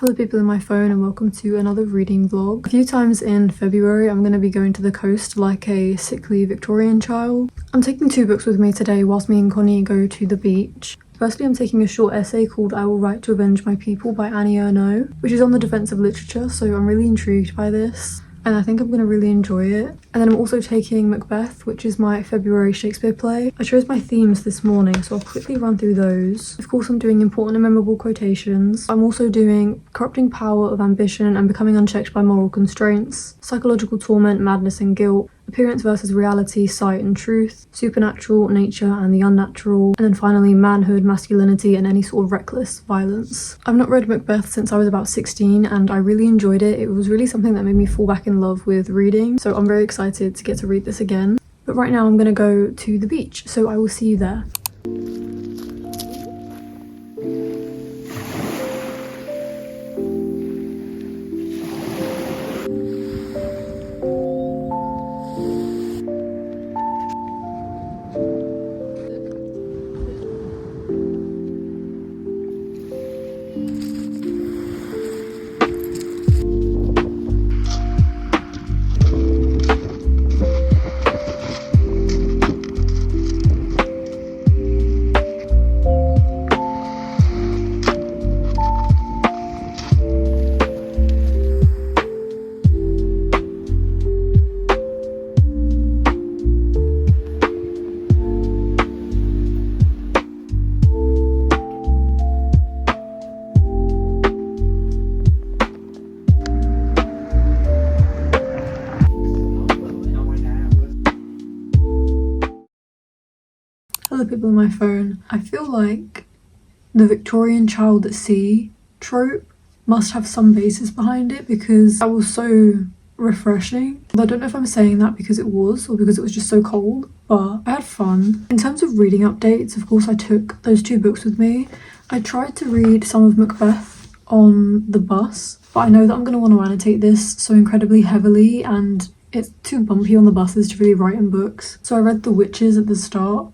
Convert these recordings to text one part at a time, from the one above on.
Hello people in my phone and welcome to another reading vlog. A few times in February I'm going to be going to the coast like a sickly Victorian child. I'm taking two books with me today whilst me and Connie go to the beach. Firstly, I'm taking a short essay called I Will Write to Avenge My People by Annie Ernaux, which is on the defense of literature, so I'm really intrigued by this. And I think I'm going to really enjoy it. And then I'm also taking Macbeth, which is my February Shakespeare play. I chose my themes this morning, so I'll quickly run through those. Of course, I'm doing important and memorable quotations. I'm also doing corrupting power of ambition and becoming unchecked by moral constraints, psychological torment, madness and guilt, appearance versus reality, sight and truth, supernatural, nature and the unnatural, and then finally manhood, masculinity and any sort of reckless violence. I've not read Macbeth since I was about 16 and I really enjoyed it. It was really something that made me fall back in love with reading, so I'm very excited to get to read this again. But right now I'm gonna go to the beach, so I will see you there. Other people on my phone. I feel like the Victorian child at sea trope must have some basis behind it because that was so refreshing. I don't know if I'm saying that because it was or because it was just so cold, but I had fun. In terms of reading updates, of course I took those two books with me. I tried to read some of Macbeth on the bus, but I know that I'm going to want to annotate this so incredibly heavily and it's too bumpy on the buses to really write in books. So I read The Witches at the start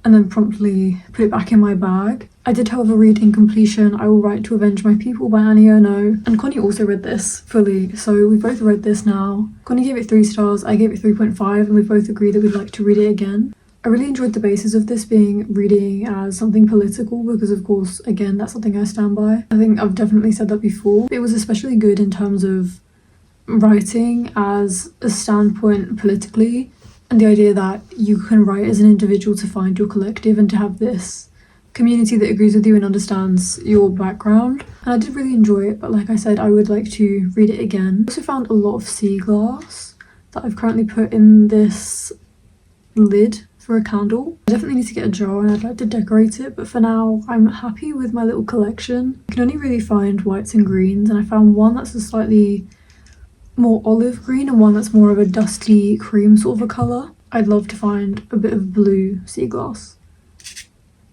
and then promptly put it back in my bag. I did however read in completion I Will Write to Avenge My People by Annie Ernaux, and Connie also read this fully, so we both read this now. Connie gave it 3 stars, I gave it 3.5 and we both agreed that we'd like to read it again. I really enjoyed the basis of this being reading as something political because of course again that's something I stand by. I think I've definitely said that before. It was especially good in terms of writing as a standpoint politically, and the idea that you can write as an individual to find your collective and to have this community that agrees with you and understands your background. And I did really enjoy it, but like I said, I would like to read it again. I also found a lot of sea glass that I've currently put in this lid for a candle. I definitely need to get a jar and I'd like to decorate it, but for now I'm happy with my little collection. I can only really find whites and greens, and I found one that's a slightly more olive green and one that's more of a dusty cream sort of a colour. I'd love to find a bit of blue sea glass.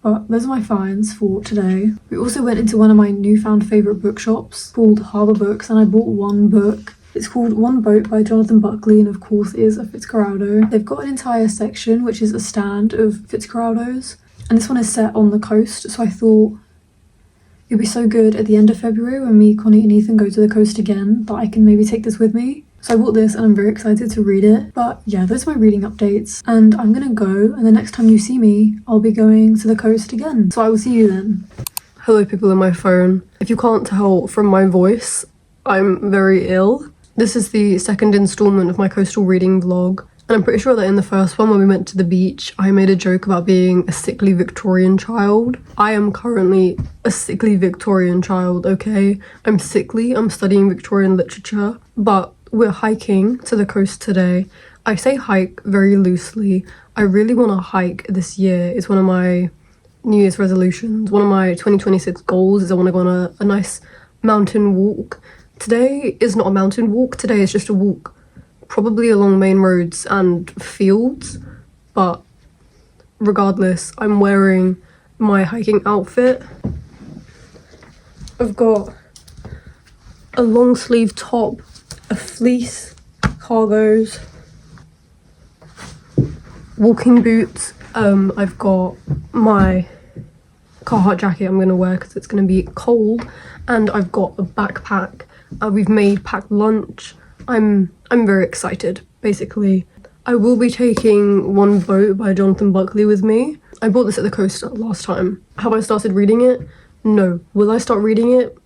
But those are my finds for today. We also went into one of my newfound favourite bookshops called Harbour Books and I bought one book. It's called One Boat by Jonathan Buckley and of course it is a Fitzcarraldo. They've got an entire section which is a stand of Fitzcarraldos and this one is set on the coast, so I thought it'd be so good at the end of February when me, Connie and Ethan go to the coast again that I can maybe take this with me. So I bought this and I'm very excited to read it. But yeah, those are my reading updates and I'm gonna go, and the next time you see me, I'll be going to the coast again. So I will see you then. Hello people in my phone. If you can't tell from my voice, I'm very ill. This is the second installment of my coastal reading vlog. And I'm pretty sure that in the first one when we went to the beach, I made a joke about being a sickly Victorian child. I am currently a sickly Victorian child, okay? I'm sickly, I'm studying Victorian literature, but we're hiking to the coast today. I say hike very loosely. I really want to hike this year. It's one of my New Year's resolutions. One of my 2026 goals is I want to go on a nice mountain walk. Today is not a mountain walk, today is just a walk. Probably along main roads and fields, but regardless, I'm wearing my hiking outfit. I've got a long sleeve top, a fleece, cargos, walking boots. I've got my Carhartt jacket I'm going to wear because it's going to be cold, and I've got a backpack. We've made packed lunch. I'm very excited, basically. I will be taking One Boat by Jonathan Buckley with me. I bought this at the coast last time. Have I started reading it? No. Will I start reading it?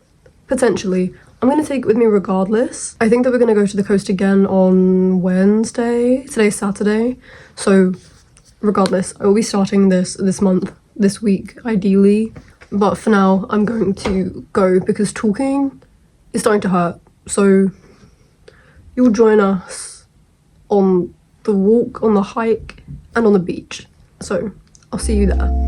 Potentially. I'm going to take it with me regardless. I think that we're going to go to the coast again on Wednesday. Today's Saturday. So regardless, I will be starting this month, this week, ideally. But for now, I'm going to go because talking is starting to hurt. So you'll join us on the walk, on the hike, and on the beach. So I'll see you there.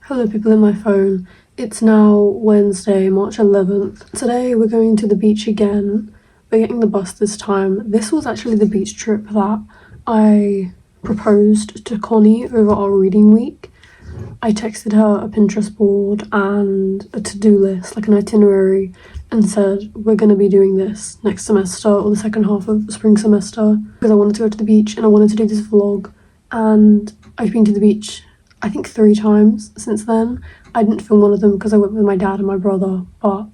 Hello people in my phone. It's now Wednesday, March 11th. Today we're going to the beach again. We're getting the bus this time. This was actually the beach trip that I proposed to Connie over our reading week. I texted her a Pinterest board and a to-do list, like an itinerary, and said we're going to be doing this next semester or the second half of spring semester because I wanted to go to the beach and I wanted to do this vlog. And I've been to the beach I think 3 times since then. I didn't film one of them because I went with my dad and my brother, but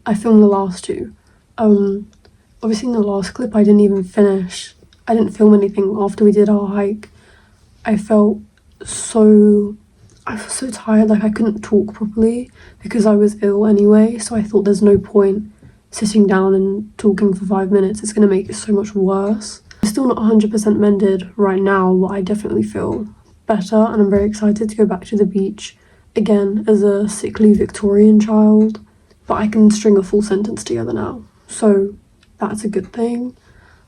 I filmed the last 2. Obviously in the last clip I didn't even finish. I didn't film anything after we did our hike. I felt so tired, like I couldn't talk properly because I was ill anyway, so I thought there's no point sitting down and talking for 5 minutes. It's going to make it so much worse. I'm still not 100% mended right now, but I definitely feel better, and I'm very excited to go back to the beach again as a sickly Victorian child. But I can string a full sentence together now, so that's a good thing.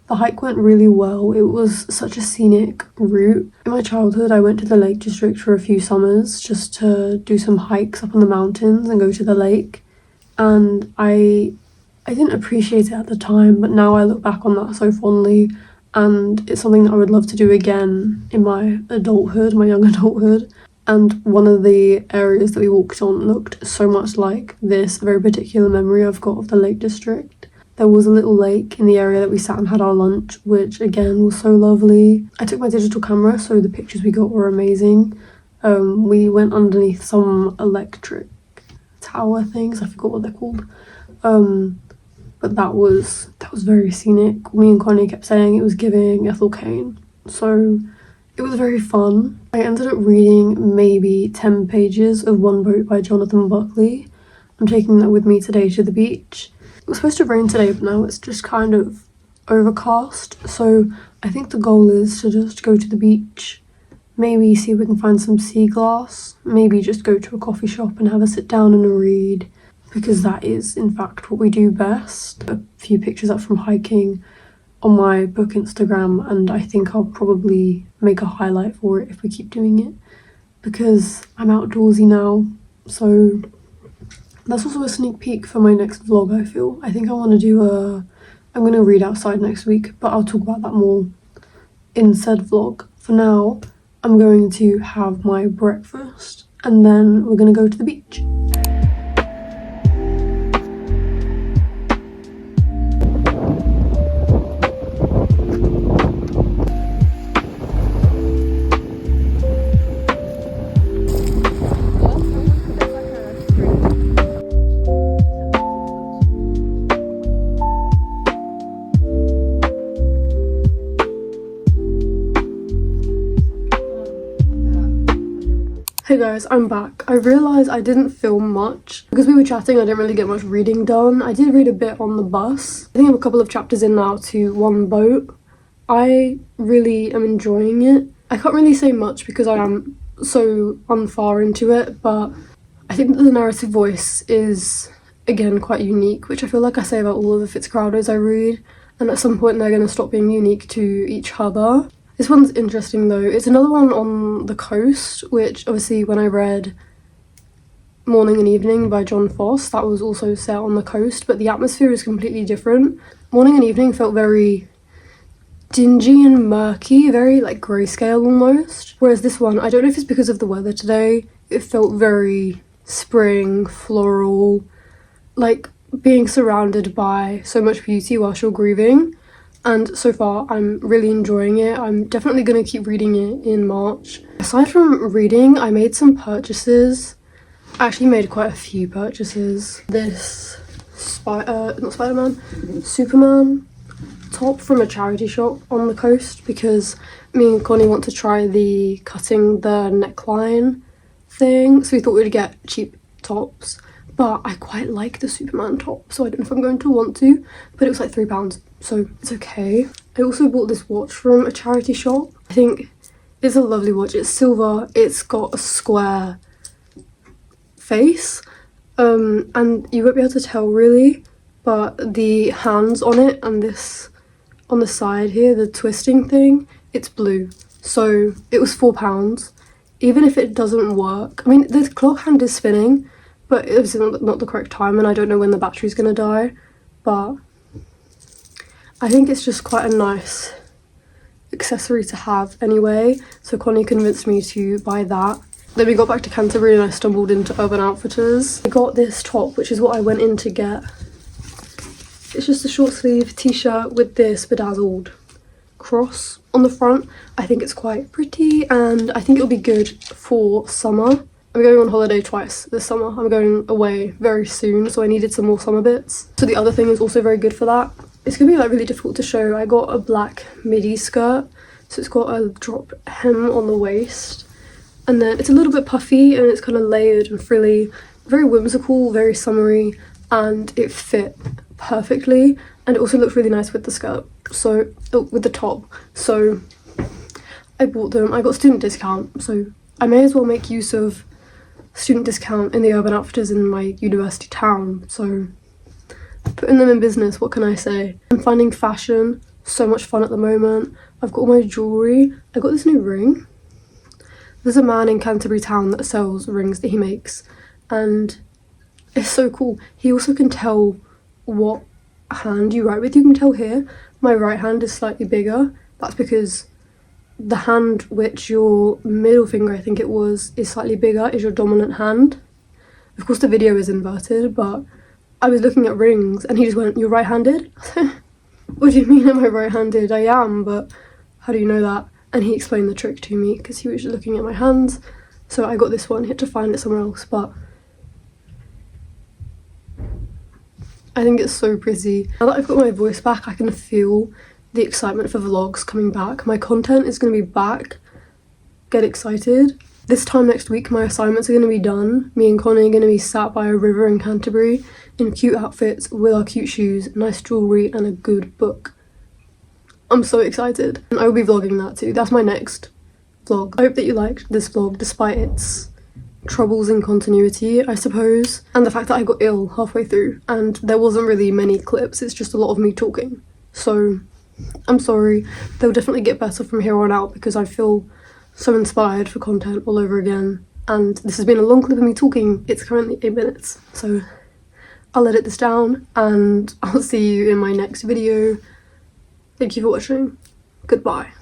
The hike went really well. It was such a scenic route. In my childhood I went to the Lake District for a few summers just to do some hikes up on the mountains and go to the lake, and I didn't appreciate it at the time, but now I look back on that so fondly. And it's something that I would love to do again in my adulthood, my young adulthood. And one of the areas that we walked on looked so much like this very particular memory I've got of the Lake District. There was a little lake in the area that we sat and had our lunch, which again was so lovely. I took my digital camera, so the pictures we got were amazing. We went underneath some electric tower things, I forgot what they're called. But that was very scenic. Me and Connie kept saying it was giving Ethel Cain. So it was very fun. I ended up reading maybe 10 pages of One Boat by Jonathan Buckley. I'm taking that with me today to the beach. It was supposed to rain today, but now it's just kind of overcast. So I think the goal is to just go to the beach, maybe see if we can find some sea glass, maybe just go to a coffee shop and have a sit down and a read, because that is in fact what we do best. A few pictures up from hiking on my book Instagram, and I think I'll probably make a highlight for it if we keep doing it, because I'm outdoorsy now. So that's also a sneak peek for my next vlog. I think I want to do I'm going to read outside next week, but I'll talk about that more in said vlog. For now, I'm going to have my breakfast and then we're going to go to the beach. Hey guys, I'm back. I realised I didn't film much. Because we were chatting, I didn't really get much reading done. I did read a bit on the bus. I think I'm a couple of chapters in now to One Boat. I really am enjoying it. I can't really say much because I am so unfar into it, but I think that the narrative voice is, again, quite unique, which I feel like I say about all of the Fitzcarraldos I read, and at some point they're going to stop being unique to each other. This one's interesting though. It's another one on the coast, which obviously when I read Morning and Evening by John Foss. That was also set on the coast, but the atmosphere is completely different. Morning and Evening felt very dingy and murky, very like grayscale almost. Whereas this one, I don't know if it's because of the weather today, it felt very spring, floral, like being surrounded by so much beauty whilst you're grieving. And so far I'm really enjoying it. I'm definitely going to keep reading it in March. Aside from reading, I made some purchases. I actually made quite a few purchases. This not Spider-Man, Superman top from a charity shop on the coast, because me and Connie want to try the cutting the neckline thing, so we thought we'd get cheap tops. But I quite like the Superman top, so I don't know if I'm going to want to, but it was like £3, so it's okay. I also bought this watch from a charity shop. I think it's a lovely watch. It's silver, it's got a square face, and you won't be able to tell really, but the hands on it and this on the side here, the twisting thing, it's blue. So it was £4. Even if it doesn't work, I mean the clock hand is spinning, but it's not the correct time, and I don't know when the battery's gonna die, but I think it's just quite a nice accessory to have anyway. So Connie convinced me to buy that. Then we got back to Canterbury and I stumbled into Urban Outfitters. I got this top, which is what I went in to get. It's just a short sleeve t-shirt with this bedazzled cross on the front. I think it's quite pretty and I think it'll be good for summer. I'm going on holiday twice this summer. I'm going away very soon, so I needed some more summer bits. So the other thing is also very good for that. It's gonna be like really difficult to show. I got a black midi skirt, so it's got a drop hem on the waist, and then it's a little bit puffy and it's kind of layered and frilly, very whimsical, very summery, and it fit perfectly, and it also looks really nice with the skirt, so with the top. So I bought them. I got student discount, so I may as well make use of student discount in the Urban Outfitters in my university town, so putting them in business, what can I say? I'm finding fashion so much fun at the moment. I've got all my jewellery. I got this new ring. There's a man in Canterbury town that sells rings that he makes, and it's so cool. He also can tell what hand you write with. You can tell here my right hand is slightly bigger. That's because the hand which your middle finger, I think it was, is slightly bigger, is your dominant hand. Of course the video is inverted, but I was looking at rings and he just went, "You're right-handed?" What do you mean am I right-handed? I am, but how do you know that? And he explained the trick to me because he was just looking at my hands. So I got this one. He had to find it somewhere else, but I think it's so pretty. Now that I've got my voice back, I can feel the excitement for vlogs coming back. My content is going to be back. Get excited. This time next week my assignments are going to be done. Me and Connie are going to be sat by a river in Canterbury in cute outfits with our cute shoes, nice jewellery and a good book. I'm so excited. And I will be vlogging that too. That's my next vlog. I hope that you liked this vlog despite its troubles in continuity, I suppose, and the fact that I got ill halfway through and there wasn't really many clips. It's just a lot of me talking. So I'm sorry. They'll definitely get better from here on out because I feel so inspired for content all over again, and this has been a long clip of me talking. It's currently 8 minutes, so I'll edit this down and I'll see you in my next video. Thank you for watching. Goodbye.